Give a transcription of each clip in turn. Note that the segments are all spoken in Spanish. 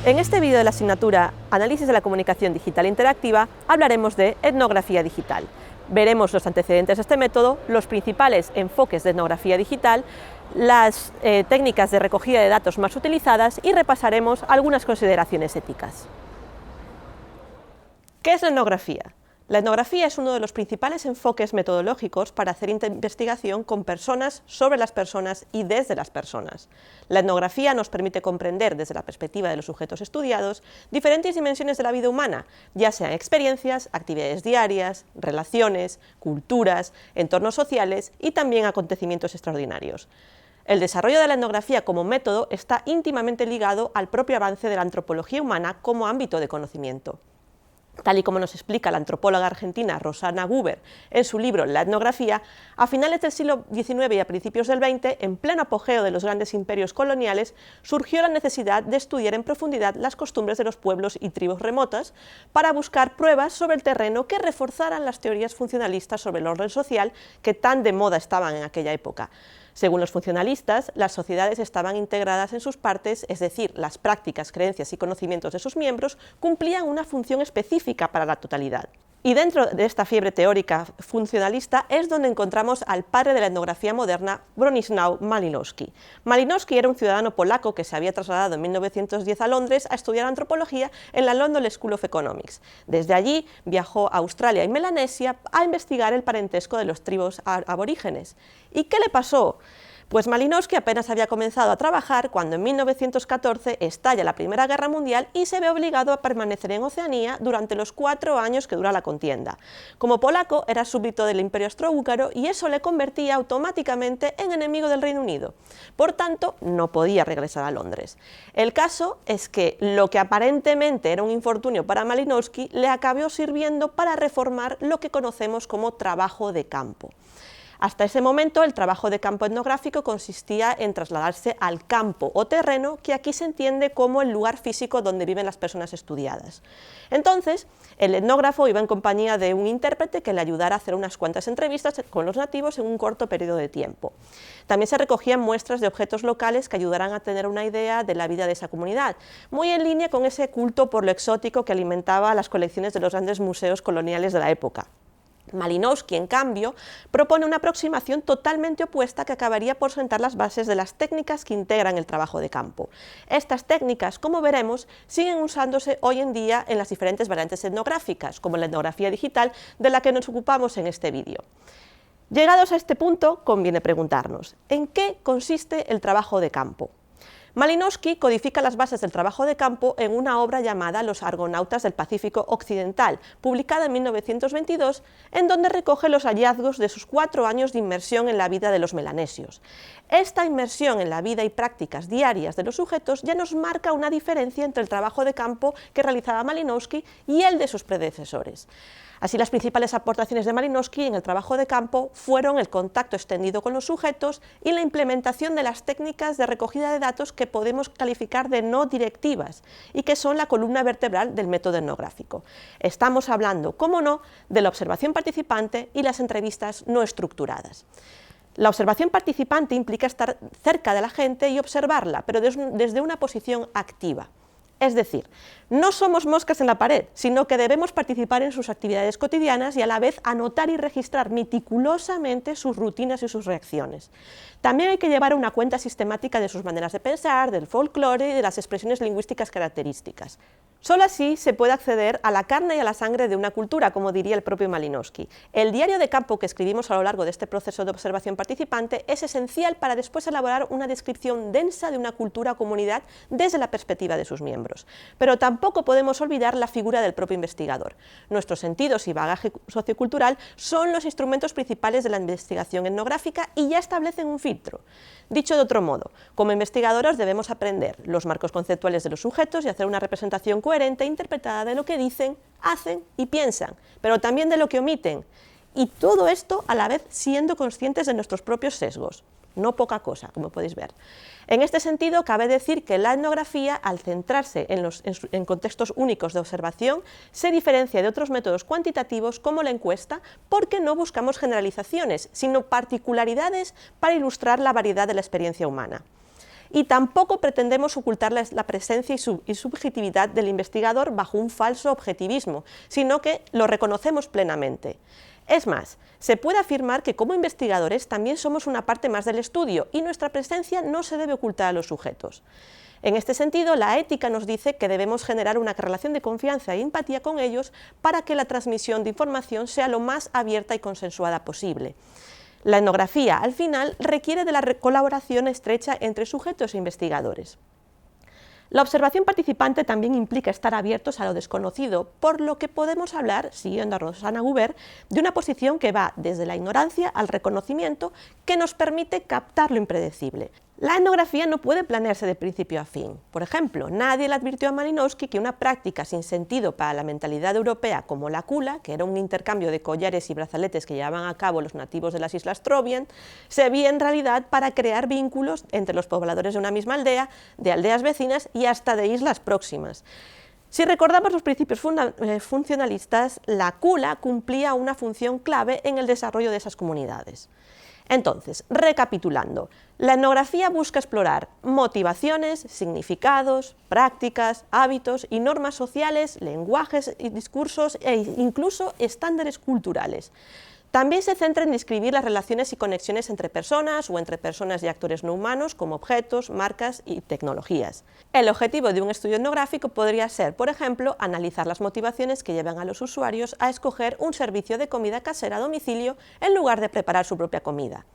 En este vídeo de la asignatura Análisis de la comunicación digital interactiva hablaremos de etnografía digital. Veremos los antecedentes de este método, los principales enfoques de etnografía digital, las técnicas de recogida de datos más utilizadas y repasaremos algunas consideraciones éticas. ¿Qué es la etnografía? La etnografía es uno de los principales enfoques metodológicos para hacer investigación con personas, sobre las personas y desde las personas. La etnografía nos permite comprender desde la perspectiva de los sujetos estudiados diferentes dimensiones de la vida humana, ya sean experiencias, actividades diarias, relaciones, culturas, entornos sociales y también acontecimientos extraordinarios. El desarrollo de la etnografía como método está íntimamente ligado al propio avance de la antropología humana como ámbito de conocimiento. Tal y como nos explica la antropóloga argentina Rosana Guber en su libro La etnografía, a finales del siglo XIX y a principios del XX, en pleno apogeo de los grandes imperios coloniales, surgió la necesidad de estudiar en profundidad las costumbres de los pueblos y tribus remotas para buscar pruebas sobre el terreno que reforzaran las teorías funcionalistas sobre el orden social que tan de moda estaban en aquella época. Según los funcionalistas, las sociedades estaban integradas en sus partes, es decir, las prácticas, creencias y conocimientos de sus miembros cumplían una función específica para la totalidad. Y dentro de esta fiebre teórica funcionalista es donde encontramos al padre de la etnografía moderna, Bronisław Malinowski. Malinowski era un ciudadano polaco que se había trasladado en 1910 a Londres a estudiar antropología en la London School of Economics. Desde allí viajó a Australia y Melanesia a investigar el parentesco de los tribus aborígenes. ¿Y qué le pasó? Pues Malinowski apenas había comenzado a trabajar cuando en 1914 estalla la Primera Guerra Mundial y se ve obligado a permanecer en Oceanía durante los 4 años que dura la contienda. Como polaco era súbdito del Imperio Austrohúngaro y eso le convertía automáticamente en enemigo del Reino Unido. Por tanto, no podía regresar a Londres. El caso es que lo que aparentemente era un infortunio para Malinowski le acabó sirviendo para reformar lo que conocemos como trabajo de campo. Hasta ese momento, el trabajo de campo etnográfico consistía en trasladarse al campo o terreno, que aquí se entiende como el lugar físico donde viven las personas estudiadas. Entonces, el etnógrafo iba en compañía de un intérprete que le ayudara a hacer unas cuantas entrevistas con los nativos en un corto periodo de tiempo. También se recogían muestras de objetos locales que ayudaran a tener una idea de la vida de esa comunidad, muy en línea con ese culto por lo exótico que alimentaba las colecciones de los grandes museos coloniales de la época. Malinowski, en cambio, propone una aproximación totalmente opuesta que acabaría por sentar las bases de las técnicas que integran el trabajo de campo. Estas técnicas, como veremos, siguen usándose hoy en día en las diferentes variantes etnográficas, como la etnografía digital, de la que nos ocupamos en este vídeo. Llegados a este punto, conviene preguntarnos, ¿en qué consiste el trabajo de campo? Malinowski codifica las bases del trabajo de campo en una obra llamada Los Argonautas del Pacífico Occidental, publicada en 1922, en donde recoge los hallazgos de sus 4 años de inmersión en la vida de los melanesios. Esta inmersión en la vida y prácticas diarias de los sujetos ya nos marca una diferencia entre el trabajo de campo que realizaba Malinowski y el de sus predecesores. Así, las principales aportaciones de Malinowski en el trabajo de campo fueron el contacto extendido con los sujetos y la implementación de las técnicas de recogida de datos que podemos calificar de no directivas y que son la columna vertebral del método etnográfico. Estamos hablando, cómo no, de la observación participante y las entrevistas no estructuradas. La observación participante implica estar cerca de la gente y observarla, pero desde una posición activa. Es decir, no somos moscas en la pared, sino que debemos participar en sus actividades cotidianas y a la vez anotar y registrar meticulosamente sus rutinas y sus reacciones. También hay que llevar una cuenta sistemática de sus maneras de pensar, del folclore y de las expresiones lingüísticas características. Solo así se puede acceder a la carne y a la sangre de una cultura, como diría el propio Malinowski. El diario de campo que escribimos a lo largo de este proceso de observación participante es esencial para después elaborar una descripción densa de una cultura o comunidad desde la perspectiva de sus miembros. Pero tampoco podemos olvidar la figura del propio investigador. Nuestros sentidos y bagaje sociocultural son los instrumentos principales de la investigación etnográfica y ya establecen un filtro. Dicho de otro modo, como investigadores debemos aprender los marcos conceptuales de los sujetos y hacer una representación coherente e interpretada de lo que dicen, hacen y piensan, pero también de lo que omiten. Y todo esto a la vez siendo conscientes de nuestros propios sesgos. No poca cosa, como podéis ver. En este sentido, cabe decir que la etnografía, al centrarse en contextos únicos de observación, se diferencia de otros métodos cuantitativos como la encuesta, porque no buscamos generalizaciones, sino particularidades para ilustrar la variedad de la experiencia humana. y tampoco pretendemos ocultar la presencia y subjetividad del investigador bajo un falso objetivismo, sino que lo reconocemos plenamente. Es más, se puede afirmar que como investigadores también somos una parte más del estudio y nuestra presencia no se debe ocultar a los sujetos. En este sentido, la ética nos dice que debemos generar una relación de confianza e empatía con ellos para que la transmisión de información sea lo más abierta y consensuada posible. La etnografía, al final, requiere de la colaboración estrecha entre sujetos e investigadores. La observación participante también implica estar abiertos a lo desconocido, por lo que podemos hablar, siguiendo a Rosana Guber, de una posición que va desde la ignorancia al reconocimiento, que nos permite captar lo impredecible. La etnografía no puede planearse de principio a fin. Por ejemplo, nadie le advirtió a Malinowski que una práctica sin sentido para la mentalidad europea como la kula, que era un intercambio de collares y brazaletes que llevaban a cabo los nativos de las Islas Trobriand, servía en realidad para crear vínculos entre los pobladores de una misma aldea, de aldeas vecinas y hasta de islas próximas. Si recordamos los principios funcionalistas, la kula cumplía una función clave en el desarrollo de esas comunidades. Entonces, recapitulando, la etnografía busca explorar motivaciones, significados, prácticas, hábitos y normas sociales, lenguajes y discursos e incluso estándares culturales. También se centra en describir las relaciones y conexiones entre personas o entre personas y actores no humanos como objetos, marcas y tecnologías. El objetivo de un estudio etnográfico podría ser, por ejemplo, analizar las motivaciones que llevan a los usuarios a escoger un servicio de comida casera a domicilio en lugar de preparar su propia comida.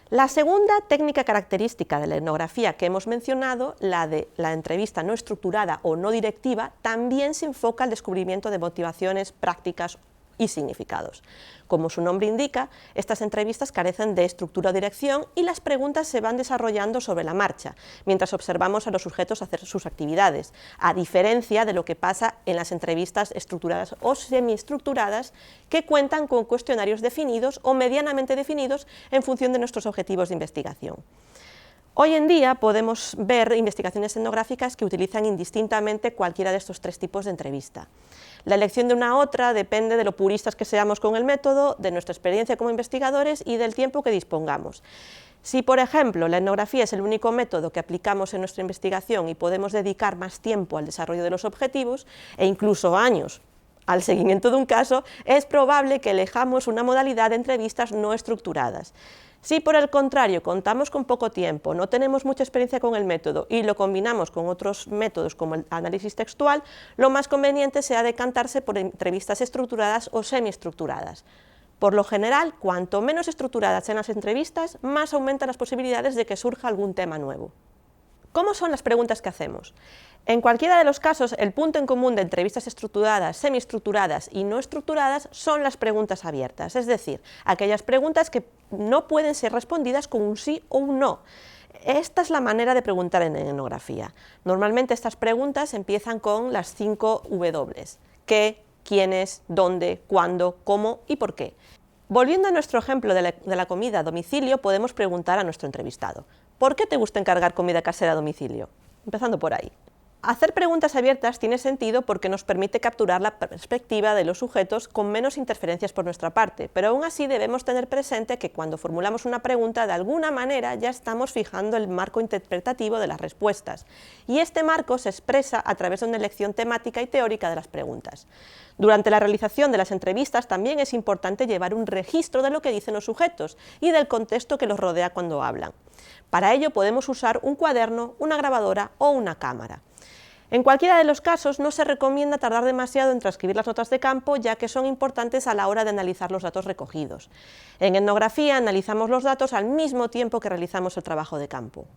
La segunda técnica característica de la etnografía que hemos mencionado, la de la entrevista no estructurada o no directiva, también se enfoca al descubrimiento de motivaciones, prácticas y significados. Como su nombre indica, estas entrevistas carecen de estructura o dirección y las preguntas se van desarrollando sobre la marcha, mientras observamos a los sujetos hacer sus actividades, a diferencia de lo que pasa en las entrevistas estructuradas o semiestructuradas, que cuentan con cuestionarios definidos o medianamente definidos en función de nuestros objetivos de investigación. Hoy en día podemos ver investigaciones etnográficas que utilizan indistintamente cualquiera de estos tres tipos de entrevista. La elección de una u otra depende de lo puristas que seamos con el método, de nuestra experiencia como investigadores y del tiempo que dispongamos. Si, por ejemplo, la etnografía es el único método que aplicamos en nuestra investigación y podemos dedicar más tiempo al desarrollo de los objetivos, e incluso años al seguimiento de un caso, es probable que elijamos una modalidad de entrevistas no estructuradas. Si por el contrario contamos con poco tiempo, no tenemos mucha experiencia con el método y lo combinamos con otros métodos como el análisis textual, lo más conveniente sea decantarse por entrevistas estructuradas o semiestructuradas. Por lo general, cuanto menos estructuradas sean las entrevistas, más aumentan las posibilidades de que surja algún tema nuevo. ¿Cómo son las preguntas que hacemos? En cualquiera de los casos, el punto en común de entrevistas estructuradas, semiestructuradas y no estructuradas son las preguntas abiertas, es decir, aquellas preguntas que no pueden ser respondidas con un sí o un no. Esta es la manera de preguntar en etnografía. Normalmente estas preguntas empiezan con las 5 W: qué, quiénes, dónde, cuándo, cómo y por qué. Volviendo a nuestro ejemplo de la comida a domicilio, podemos preguntar a nuestro entrevistado: ¿por qué te gusta encargar comida casera a domicilio? Empezando por ahí. Hacer preguntas abiertas tiene sentido porque nos permite capturar la perspectiva de los sujetos con menos interferencias por nuestra parte, pero aún así debemos tener presente que cuando formulamos una pregunta, de alguna manera ya estamos fijando el marco interpretativo de las respuestas, y este marco se expresa a través de una elección temática y teórica de las preguntas. Durante la realización de las entrevistas también es importante llevar un registro de lo que dicen los sujetos y del contexto que los rodea cuando hablan. Para ello podemos usar un cuaderno, una grabadora o una cámara. En cualquiera de los casos no se recomienda tardar demasiado en transcribir las notas de campo, ya que son importantes a la hora de analizar los datos recogidos. En etnografía analizamos los datos al mismo tiempo que realizamos el trabajo de campo.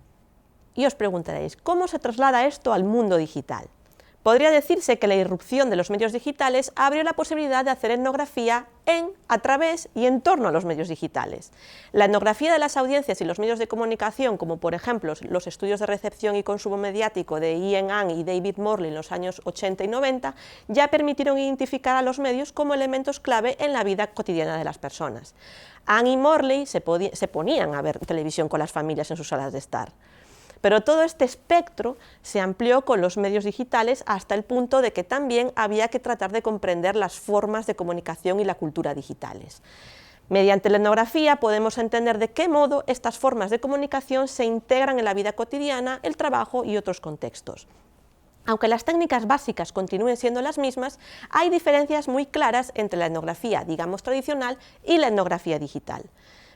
Y os preguntaréis, ¿cómo se traslada esto al mundo digital? Podría decirse que la irrupción de los medios digitales abrió la posibilidad de hacer etnografía a través y en torno a los medios digitales. La etnografía de las audiencias y los medios de comunicación, como por ejemplo los estudios de recepción y consumo mediático de Ian Ang y David Morley en los años 80 y 90, ya permitieron identificar a los medios como elementos clave en la vida cotidiana de las personas. Ang y Morley se ponían a ver televisión con las familias en sus salas de estar. Pero todo este espectro se amplió con los medios digitales hasta el punto de que también había que tratar de comprender las formas de comunicación y la cultura digitales. Mediante la etnografía podemos entender de qué modo estas formas de comunicación se integran en la vida cotidiana, el trabajo y otros contextos. Aunque las técnicas básicas continúen siendo las mismas, hay diferencias muy claras entre la etnografía, digamos, tradicional y la etnografía digital.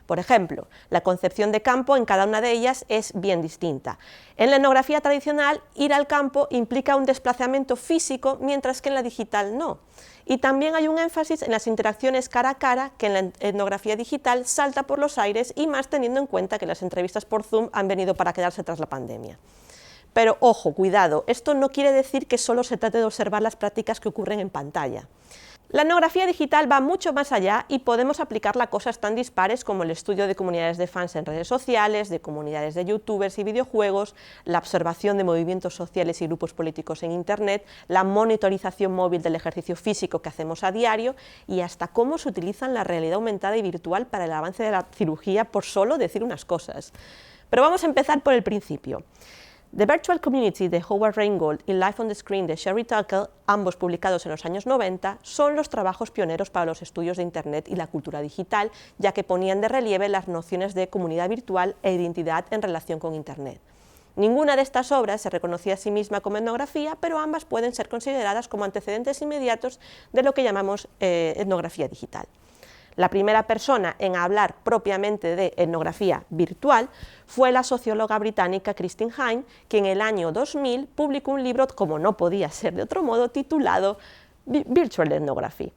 Por ejemplo, la concepción de campo en cada una de ellas es bien distinta. En la etnografía tradicional, ir al campo implica un desplazamiento físico, mientras que en la digital no. Y también hay un énfasis en las interacciones cara a cara, que en la etnografía digital salta por los aires, y más teniendo en cuenta que las entrevistas por Zoom han venido para quedarse tras la pandemia. Pero ojo, cuidado, esto no quiere decir que solo se trate de observar las prácticas que ocurren en pantalla. La etnografía digital va mucho más allá y podemos aplicarla a cosas tan dispares como el estudio de comunidades de fans en redes sociales, de comunidades de youtubers y videojuegos, la observación de movimientos sociales y grupos políticos en internet, la monitorización móvil del ejercicio físico que hacemos a diario y hasta cómo se utilizan la realidad aumentada y virtual para el avance de la cirugía, por solo decir unas cosas. Pero vamos a empezar por el principio. The Virtual Community de Howard Rheingold y Life on the Screen de Sherry Turkle, ambos publicados en los años 90, son los trabajos pioneros para los estudios de Internet y la cultura digital, ya que ponían de relieve las nociones de comunidad virtual e identidad en relación con Internet. Ninguna de estas obras se reconocía a sí misma como etnografía, pero ambas pueden ser consideradas como antecedentes inmediatos de lo que llamamos etnografía digital. La primera persona en hablar propiamente de etnografía virtual fue la socióloga británica Christine Hine, que en el año 2000 publicó un libro, como no podía ser de otro modo, titulado Virtual Ethnography.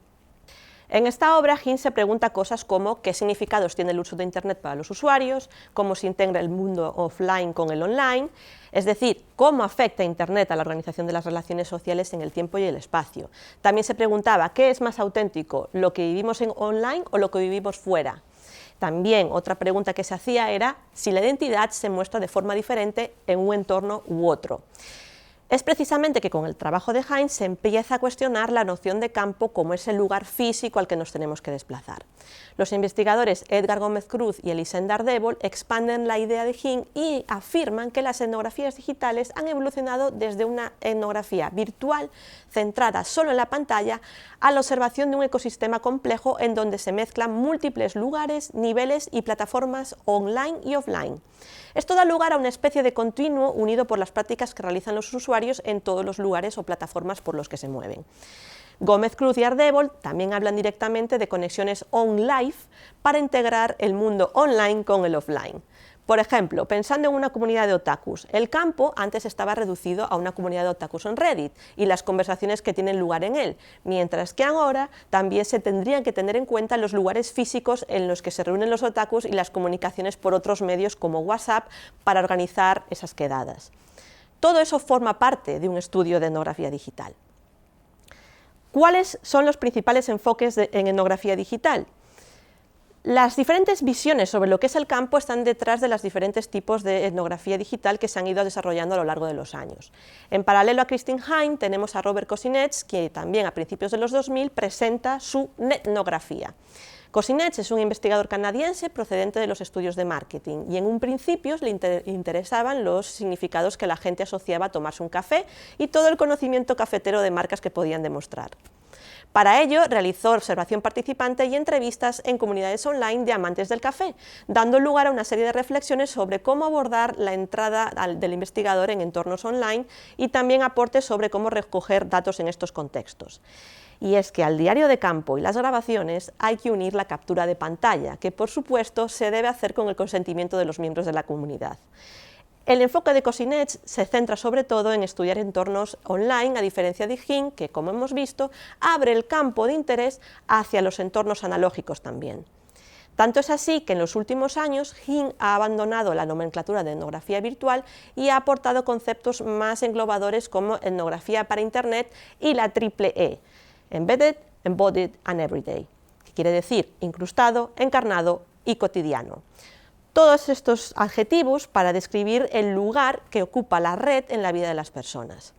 En esta obra, Hine se pregunta cosas como qué significados tiene el uso de Internet para los usuarios, cómo se integra el mundo offline con el online, es decir, cómo afecta Internet a la organización de las relaciones sociales en el tiempo y el espacio. También se preguntaba qué es más auténtico, lo que vivimos en online o lo que vivimos fuera. También otra pregunta que se hacía era si la identidad se muestra de forma diferente en un entorno u otro. Es precisamente que con el trabajo de Hine se empieza a cuestionar la noción de campo como ese lugar físico al que nos tenemos que desplazar. Los investigadores Edgar Gómez Cruz y Elisenda Ardèvol expanden la idea de Hine y afirman que las etnografías digitales han evolucionado desde una etnografía virtual centrada solo en la pantalla a la observación de un ecosistema complejo en donde se mezclan múltiples lugares, niveles y plataformas online y offline. Esto da lugar a una especie de continuo unido por las prácticas que realizan los usuarios en todos los lugares o plataformas por los que se mueven. Gómez Cruz y Ardèvol también hablan directamente de conexiones on-life para integrar el mundo online con el offline. Por ejemplo, pensando en una comunidad de otakus, el campo antes estaba reducido a una comunidad de otakus en Reddit y las conversaciones que tienen lugar en él, mientras que ahora también se tendrían que tener en cuenta los lugares físicos en los que se reúnen los otakus y las comunicaciones por otros medios como WhatsApp para organizar esas quedadas. Todo eso forma parte de un estudio de etnografía digital. ¿Cuáles son los principales enfoques en etnografía digital? Las diferentes visiones sobre lo que es el campo están detrás de los diferentes tipos de etnografía digital que se han ido desarrollando a lo largo de los años. En paralelo a Christine Hine tenemos a Robert Kosinets, que también a principios de los 2000 presenta su netnografía. Kosinets es un investigador canadiense procedente de los estudios de marketing y en un principio le interesaban los significados que la gente asociaba a tomarse un café y todo el conocimiento cafetero de marcas que podían demostrar. Para ello, realizó observación participante y entrevistas en comunidades online de amantes del café, dando lugar a una serie de reflexiones sobre cómo abordar la entrada del investigador en entornos online y también aportes sobre cómo recoger datos en estos contextos. Y es que al diario de campo y las grabaciones hay que unir la captura de pantalla, que por supuesto se debe hacer con el consentimiento de los miembros de la comunidad. El enfoque de Kosinets se centra sobre todo en estudiar entornos online, a diferencia de Hine, que, como hemos visto, abre el campo de interés hacia los entornos analógicos también. Tanto es así que en los últimos años Hine ha abandonado la nomenclatura de etnografía virtual y ha aportado conceptos más englobadores como etnografía para Internet y la triple E, Embedded, Embodied and Everyday, que quiere decir incrustado, encarnado y cotidiano. Todos estos adjetivos para describir el lugar que ocupa la red en la vida de las personas.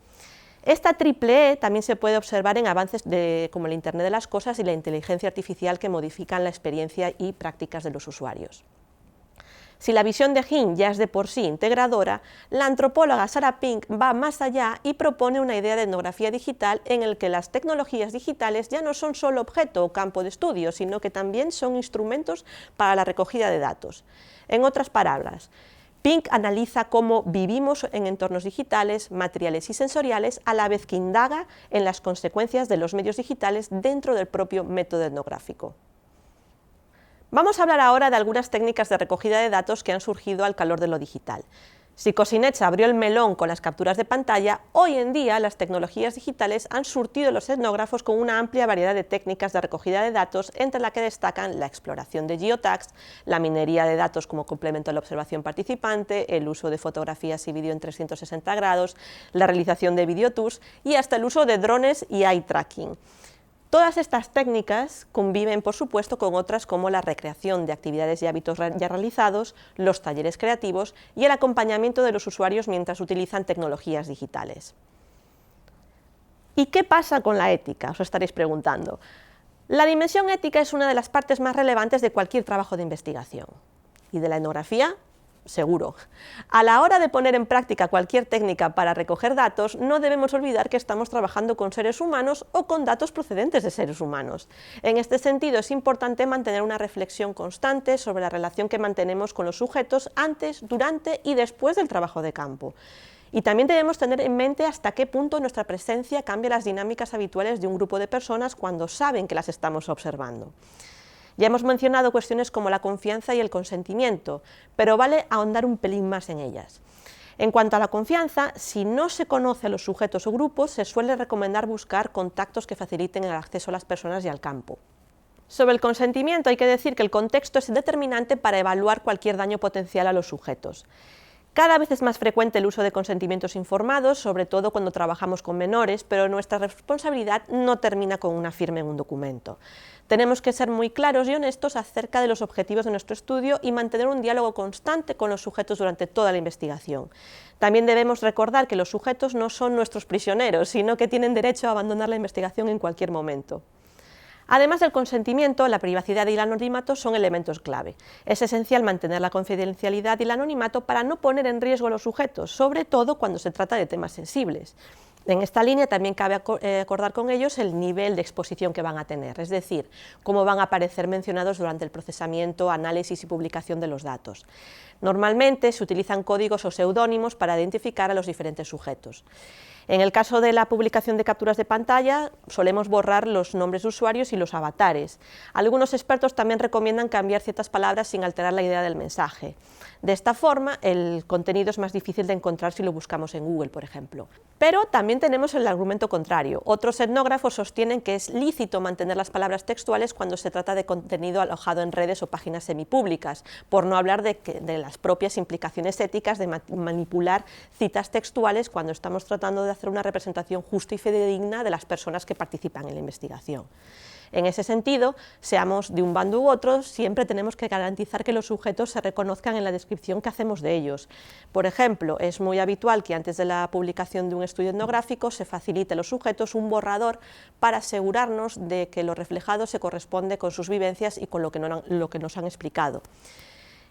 Esta triple E también se puede observar en avances como el Internet de las Cosas y la inteligencia artificial que modifican la experiencia y prácticas de los usuarios. Si la visión de Hind ya es de por sí integradora, la antropóloga Sarah Pink va más allá y propone una idea de etnografía digital en el que las tecnologías digitales ya no son solo objeto o campo de estudio, sino que también son instrumentos para la recogida de datos. En otras palabras, Pink analiza cómo vivimos en entornos digitales, materiales y sensoriales, a la vez que indaga en las consecuencias de los medios digitales dentro del propio método etnográfico. Vamos a hablar ahora de algunas técnicas de recogida de datos que han surgido al calor de lo digital. Si Kosinets abrió el melón con las capturas de pantalla, hoy en día las tecnologías digitales han surtido a los etnógrafos con una amplia variedad de técnicas de recogida de datos, entre las que destacan la exploración de geotags, la minería de datos como complemento a la observación participante, el uso de fotografías y vídeo en 360 grados, la realización de videotours y hasta el uso de drones y eye tracking. Todas estas técnicas conviven, por supuesto, con otras como la recreación de actividades y hábitos ya realizados, los talleres creativos y el acompañamiento de los usuarios mientras utilizan tecnologías digitales. ¿Y qué pasa con la ética?, os estaréis preguntando. La dimensión ética es una de las partes más relevantes de cualquier trabajo de investigación. ¿Y de la etnografía? Seguro. A la hora de poner en práctica cualquier técnica para recoger datos, no debemos olvidar que estamos trabajando con seres humanos o con datos procedentes de seres humanos. En este sentido, es importante mantener una reflexión constante sobre la relación que mantenemos con los sujetos antes, durante y después del trabajo de campo. Y también debemos tener en mente hasta qué punto nuestra presencia cambia las dinámicas habituales de un grupo de personas cuando saben que las estamos observando. Ya hemos mencionado cuestiones como la confianza y el consentimiento, pero vale ahondar un pelín más en ellas. En cuanto a la confianza, si no se conoce a los sujetos o grupos, se suele recomendar buscar contactos que faciliten el acceso a las personas y al campo. Sobre el consentimiento hay que decir que el contexto es determinante para evaluar cualquier daño potencial a los sujetos. Cada vez es más frecuente el uso de consentimientos informados, sobre todo cuando trabajamos con menores, pero nuestra responsabilidad no termina con una firma en un documento. Tenemos que ser muy claros y honestos acerca de los objetivos de nuestro estudio y mantener un diálogo constante con los sujetos durante toda la investigación. También debemos recordar que los sujetos no son nuestros prisioneros, sino que tienen derecho a abandonar la investigación en cualquier momento. Además del consentimiento, la privacidad y el anonimato son elementos clave. Es esencial mantener la confidencialidad y el anonimato para no poner en riesgo a los sujetos, sobre todo cuando se trata de temas sensibles. En esta línea también cabe acordar con ellos el nivel de exposición que van a tener, es decir, cómo van a aparecer mencionados durante el procesamiento, análisis y publicación de los datos. Normalmente se utilizan códigos o seudónimos para identificar a los diferentes sujetos. En el caso de la publicación de capturas de pantalla, solemos borrar los nombres de usuarios y los avatares. Algunos expertos también recomiendan cambiar ciertas palabras sin alterar la idea del mensaje. De esta forma, el contenido es más difícil de encontrar si lo buscamos en Google, por ejemplo. Pero también tenemos el argumento contrario. Otros etnógrafos sostienen que es lícito mantener las palabras textuales cuando se trata de contenido alojado en redes o páginas semipúblicas, por no hablar de las propias implicaciones éticas de manipular citas textuales cuando estamos tratando de hacer una representación justa y fidedigna de las personas que participan en la investigación. En ese sentido, seamos de un bando u otro, siempre tenemos que garantizar que los sujetos se reconozcan en la descripción que hacemos de ellos. Por ejemplo, es muy habitual que antes de la publicación de un estudio etnográfico se facilite a los sujetos un borrador para asegurarnos de que lo reflejado se corresponde con sus vivencias y con lo que nos han explicado.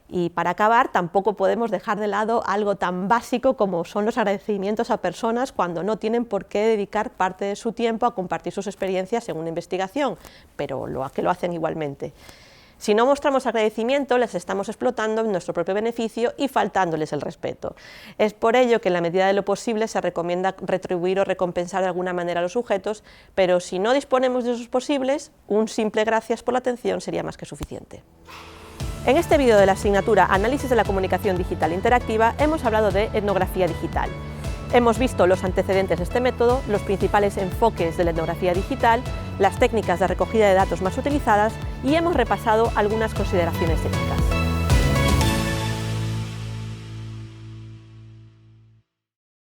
Y para acabar, tampoco podemos dejar de lado algo tan básico como son los agradecimientos a personas cuando no tienen por qué dedicar parte de su tiempo a compartir sus experiencias en una investigación, pero que lo hacen igualmente. Si no mostramos agradecimiento, les estamos explotando en nuestro propio beneficio y faltándoles el respeto. Es por ello que en la medida de lo posible se recomienda retribuir o recompensar de alguna manera a los sujetos, pero si no disponemos de esos posibles, un simple gracias por la atención sería más que suficiente. En este vídeo de la asignatura Análisis de la comunicación digital interactiva hemos hablado de etnografía digital. Hemos visto los antecedentes de este método, los principales enfoques de la etnografía digital, las técnicas de recogida de datos más utilizadas y hemos repasado algunas consideraciones éticas.